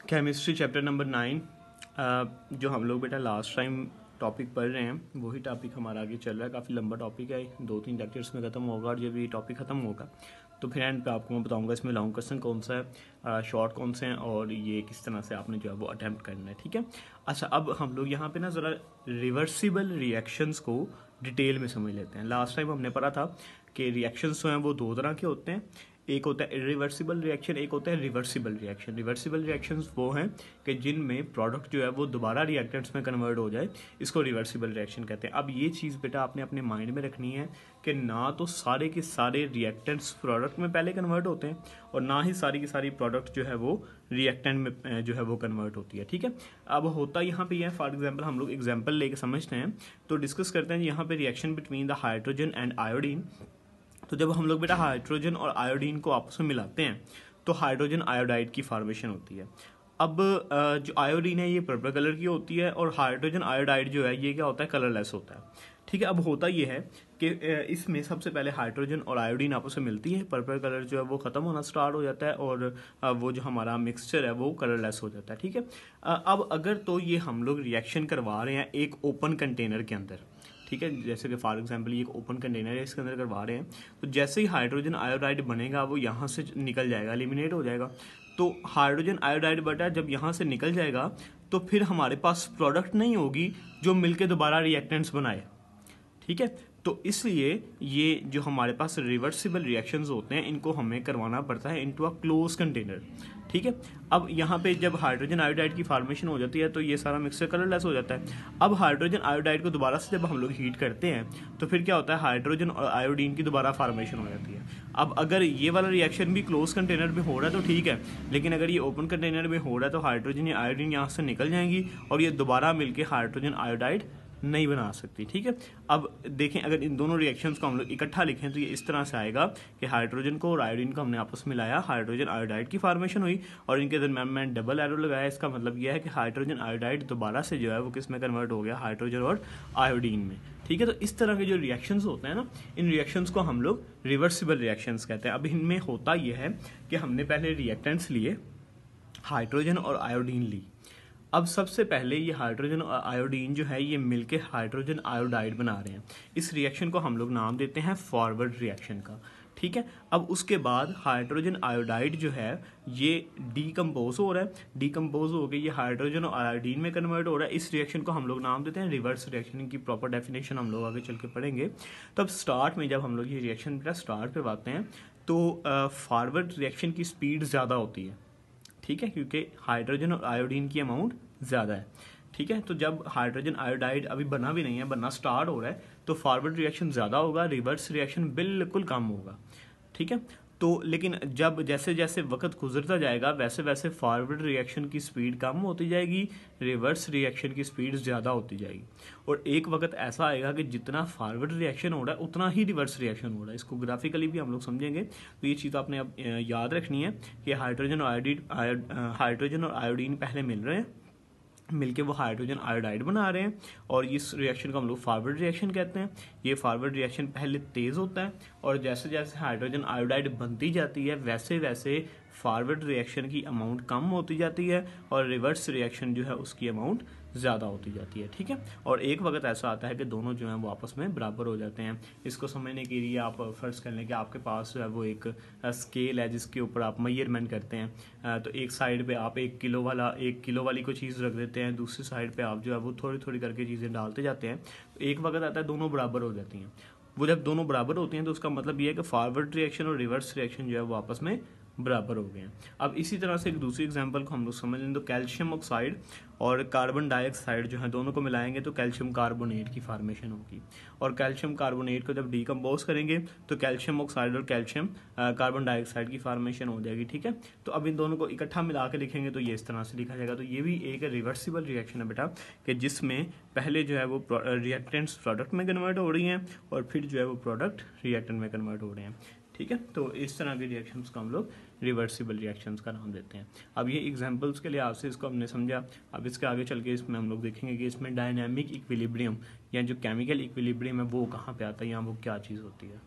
Chemistry chapter number 9 जो हम लोग बेटा लास्ट टाइम टॉपिक पढ़ रहे हैं वही टॉपिक हमारा आगे चल रहा है। काफ़ी लंबा टॉपिक है, 2-3 लेक्चर्स में ख़त्म होगा और जब ये टॉपिक ख़त्म होगा तो फिर एंड पे आपको मैं बताऊंगा इसमें लॉन्ग क्वेश्चन कौन सा है, शॉर्ट कौन से हैं और ये किस तरह से आपने जो है वो अटैम्प्ट करना है। ठीक है। अच्छा, अब हम लोग यहाँ पे ना ज़रा रिवर्सिबल रिएक्शंस को डिटेल में समझ लेते हैं। लास्ट टाइम हमने पढ़ा था कि रिएक्शंस जो हैं वो दो तरह के होते हैं, एक होता है इरिवर्सिबल रिएक्शन, एक होता है रिवर्सिबल रिएक्शन। रिवर्सिबल रिएक्शंस वो हैं कि जिनमें प्रोडक्ट जो है वो दोबारा रिएक्टेंट्स में कन्वर्ट हो जाए, इसको रिवर्सिबल रिएक्शन कहते हैं। अब ये चीज़ बेटा आपने अपने माइंड में रखनी है कि ना तो सारे के सारे रिएक्टेंट्स प्रोडक्ट में पहले कन्वर्ट होते हैं और ना ही सारी की सारी प्रोडक्ट जो है वो रिएक्टेंट में जो है वो कन्वर्ट होती है। ठीक है। अब होता यहाँ पे ये है, फॉर एग्जाम्पल हम लोग एग्जाम्पल लेके समझते हैं तो डिस्कस करते हैं यहाँ पे reaction between the hydrogen and iodine. तो जब हम लोग बेटा हाइड्रोजन और आयोडीन को आपस में मिलाते हैं तो हाइड्रोजन आयोडाइड की फॉर्मेशन होती है। अब जो आयोडीन है ये पर्पल कलर की होती है और हाइड्रोजन आयोडाइड जो है ये क्या होता है, कलरलेस होता है। ठीक है। अब होता ये है कि इसमें सबसे पहले हाइड्रोजन और आयोडीन आपस में मिलती है, पर्पल कलर जो है वो ख़त्म होना स्टार्ट हो जाता है और वो जो हमारा मिक्सचर है वो कलरलेस हो जाता है। ठीक है। अब अगर तो ये हम लोग रिएक्शन करवा रहे हैं एक ओपन कंटेनर के अंदर, ठीक है, जैसे कि फॉर एग्जांपल ये एक ओपन कंटेनर है, इसके अंदर करवा रहे हैं तो जैसे ही हाइड्रोजन आयोडाइड बनेगा वो यहाँ से निकल जाएगा, एलिमिनेट हो जाएगा। तो हाइड्रोजन आयोडाइड बेटा जब यहाँ से निकल जाएगा तो फिर हमारे पास प्रोडक्ट नहीं होगी जो मिलके दोबारा रिएक्टेंट्स बनाए। ठीक है। तो इसलिए ये जो हमारे पास रिवर्सिबल रिएक्शंस होते हैं इनको हमें करवाना पड़ता है इनटू अ क्लोज कंटेनर। ठीक है। अब यहाँ पे जब हाइड्रोजन आयोडाइड की फॉर्मेशन हो जाती है तो ये सारा मिक्सचर कलरलेस हो जाता है। अब हाइड्रोजन आयोडाइड को दोबारा से जब हम लोग हीट करते हैं तो फिर क्या होता है, हाइड्रोजन और आयोडीन की दोबारा फॉर्मेशन हो जाती है। अब अगर ये वाला रिएक्शन भी क्लोज कंटेनर में हो रहा है तो ठीक है, लेकिन अगर ये ओपन कंटेनर में हो रहा है तो हाइड्रोजन या आयोडीन यहाँ से निकल जाएंगी और ये दोबारा मिलकर हाइड्रोजन आयोडाइड नहीं बना सकती। ठीक है। अब देखें, अगर इन दोनों रिएक्शंस को हम लोग इकट्ठा लिखें तो ये इस तरह से आएगा कि हाइड्रोजन को और आयोडीन को हमने आपस में मिलाया, हाइड्रोजन आयोडाइड की फॉर्मेशन हुई और इनके दरम्यान मैंने डबल एरो लगाया। इसका मतलब यह है कि हाइड्रोजन आयोडाइड दोबारा से जो है वो किस में कन्वर्ट हो गया, हाइड्रोजन और आयोडीन में। ठीक है। तो इस तरह के जो रिएक्शंस होते हैं ना, इन रिएक्शंस को हम लोग रिवर्सिबल रिएक्शंस कहते हैं। अब इनमें होता यह है कि हमने पहले रिएक्टेंट्स लिए, हाइड्रोजन और आयोडीन ली। अब सबसे पहले ये हाइड्रोजन और आयोडीन जो है ये मिलके हाइड्रोजन आयोडाइड बना रहे हैं। इस रिएक्शन को हम लोग नाम देते हैं फॉरवर्ड रिएक्शन का। ठीक है। अब उसके बाद हाइड्रोजन आयोडाइड जो है ये डीकम्पोज हो रहा है, डीकम्पोज हो के ये हाइड्रोजन और आयोडीन में कन्वर्ट हो रहा है। इस रिएक्शन को हम लोग नाम देते हैं रिवर्स रिएक्शन। की प्रॉपर डेफिनेशन हम लोग आगे चल के पढ़ेंगे। तब स्टार्ट में जब हम लोग ये रिएक्शन स्टार्ट करवाते हैं तो फॉरवर्ड रिएक्शन की स्पीड ज़्यादा होती है। ठीक है, क्योंकि हाइड्रोजन और आयोडीन की अमाउंट ज़्यादा है। ठीक है। तो जब हाइड्रोजन आयोडाइड अभी बना भी नहीं है, बनना स्टार्ट हो रहा है, तो फॉरवर्ड रिएक्शन ज़्यादा होगा, रिवर्स रिएक्शन बिल्कुल कम होगा। ठीक है। तो लेकिन जब जैसे जैसे वक्त गुजरता जाएगा वैसे वैसे फॉरवर्ड रिएक्शन की स्पीड कम होती जाएगी, रिवर्स रिएक्शन की स्पीड ज़्यादा होती जाएगी और एक वक्त ऐसा आएगा कि जितना फॉरवर्ड रिएक्शन हो रहा है उतना ही रिवर्स रिएक्शन हो रहा है। इसको ग्राफिकली भी हम लोग समझेंगे। तो ये चीज़ आपने अब याद रखनी है कि हाइड्रोजन और आयोडीन पहले मिल रहे हैं, मिलके वो हाइड्रोजन आयोडाइड बना रहे हैं और इस रिएक्शन को हम लोग फॉरवर्ड रिएक्शन कहते हैं। ये फॉरवर्ड रिएक्शन पहले तेज़ होता है और जैसे जैसे हाइड्रोजन आयोडाइड बनती जाती है वैसे वैसे फॉरवर्ड रिएक्शन की अमाउंट कम होती जाती है और रिवर्स रिएक्शन जो है उसकी अमाउंट ज़्यादा होती जाती है। ठीक है। और एक वक्त ऐसा आता है कि दोनों जो हैं वो आपस में बराबर हो जाते हैं। इसको समझने के लिए आप फर्ज कर लें कि आपके पास जो है वो एक स्केल है जिसके ऊपर आप मेजरमेंट करते हैं। तो एक साइड पे आप 1 किलो वाली कोई चीज़ रख देते हैं, दूसरी साइड पे आप जो है वो थोड़ी थोड़ी करके चीज़ें डालते जाते हैं। तो एक वक्त आता है दोनों बराबर हो जाती हैं। वो जब दोनों बराबर होती हैं तो उसका मतलब ये है कि फॉरवर्ड रिएक्शन और रिवर्स रिएक्शन जो है वो आपस में बराबर हो गए हैं। अब इसी तरह से एक दूसरी एग्जांपल को हम लोग समझ लें तो कैल्शियम ऑक्साइड और कार्बन डाइऑक्साइड जो है दोनों को मिलाएंगे तो कैल्शियम कार्बोनेट की फॉर्मेशन होगी और कैल्शियम कार्बोनेट को जब डीकम्पोज करेंगे तो कैल्शियम ऑक्साइड और कैल्शियम कार्बन डाइऑक्साइड की फॉर्मेशन हो जाएगी। ठीक है। तो अब इन दोनों को इकट्ठा मिला के लिखेंगे तो ये इस तरह से लिखा जाएगा। तो ये भी एक रिवर्सिबल रिएक्शन है बेटा कि जिसमें पहले जो है वो रिएक्टेंट्स प्रोडक्ट में कन्वर्ट हो रही हैं और फिर जो है वो प्रोडक्ट रिएक्टेंट में कन्वर्ट हो रहे हैं। ठीक है। तो इस तरह के रिएक्शंस को हम लोग रिवर्सिबल रिएक्शंस का नाम देते हैं। अब ये एग्जांपल्स के लिए आपसे इसको हमने समझा। अब इसके आगे चल के इसमें हम लोग देखेंगे कि इसमें डायनामिक इक्विलिब्रियम या जो केमिकल इक्विलिब्रियम है वो कहाँ पे आता है या वो क्या चीज़ होती है।